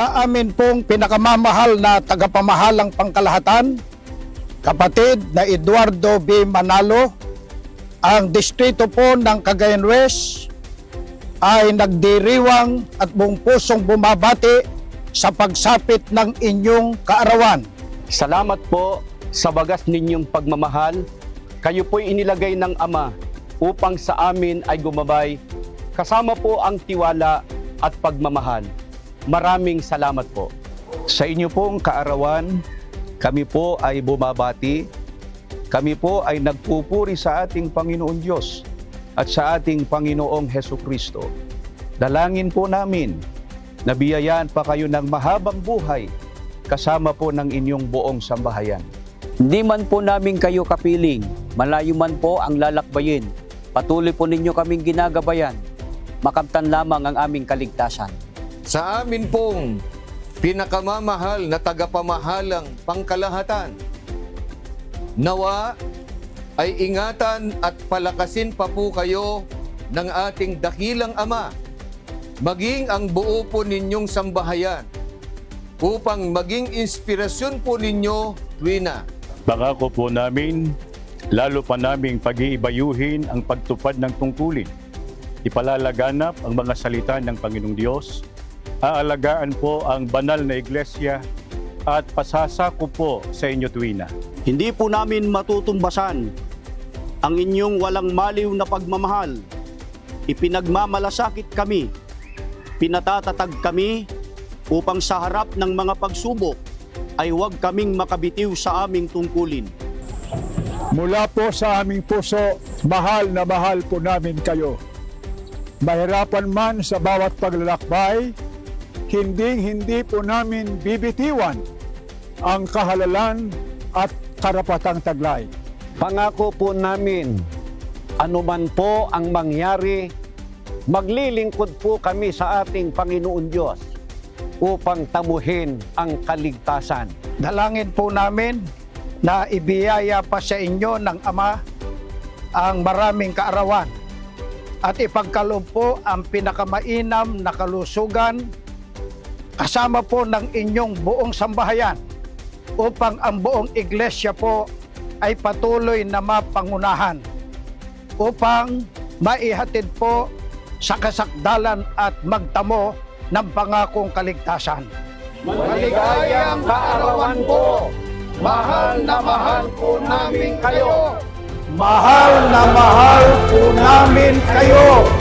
Sa amin pong pinakamamahal na tagapamahalang pangkalahatan, kapatid na Eduardo B. Manalo, ang distrito po ng Cagayan West ay nagdiriwang at buong pusong bumabati sa pagsapit ng inyong kaarawan. Salamat po sa wagas ninyong pagmamahal. Kayo po'y inilagay ng Ama upang sa amin ay gumabay, kasama po ang tiwala at pagmamahal. Maraming salamat po. Sa inyo pong kaarawan, kami po ay bumabati. Kami po ay nagpupuri sa ating Panginoon Diyos at sa ating Panginoong Hesukristo. Dalangin po namin na biyayaan pa kayo ng mahabang buhay kasama po ng inyong buong sambahayan. Hindi man po namin kayo kapiling, malayo man po ang lalakbayin. Patuloy po ninyo kaming ginagabayan. Makamtan lamang ang aming kaligtasan. Sa amin pong pinakamamahal na tagapamahalang pangkalahatan, nawa ay ingatan at palakasin pa po kayo ng ating dakilang Ama, maging ang buo po ninyong sambahayan, upang maging inspirasyon po ninyo tuwina. Pangako po namin, lalo pa naming pag-iibayuhin ang pagtupad ng tungkulin. Ipalalaganap ang mga salita ng Panginoong Diyos, aalagaan po ang banal na iglesia at pasasako po sa inyo tuwina. Hindi po namin matutumbasan ang inyong walang maliw na pagmamahal. Ipinagmamalasakit kami, pinatatatag kami upang sa harap ng mga pagsubok ay huwag kaming makabitiw sa aming tungkulin. Mula po sa aming puso, mahal na mahal po namin kayo. Mahirapan man sa bawat paglalakbay, hindi po namin bibitiwan ang kahalalan at karapatang taglay. Pangako po namin, anuman po ang mangyari, maglilingkod po kami sa ating Panginoon Diyos upang tamuhin ang kaligtasan. Dalangin po namin na ibiyaya pa sa inyo ng Ama ang maraming kaarawan at ipagkaloob po ang pinakamainam na kalusugan kasama po ng inyong buong sambahayan upang ang buong iglesia po ay patuloy na mapangunahan upang maihatid po sa kasakdalan at magtamo ng pangakong kaligtasan. Maligayang kaarawan po! Mahal na mahal po namin kayo! Mahal na mahal po namin kayo!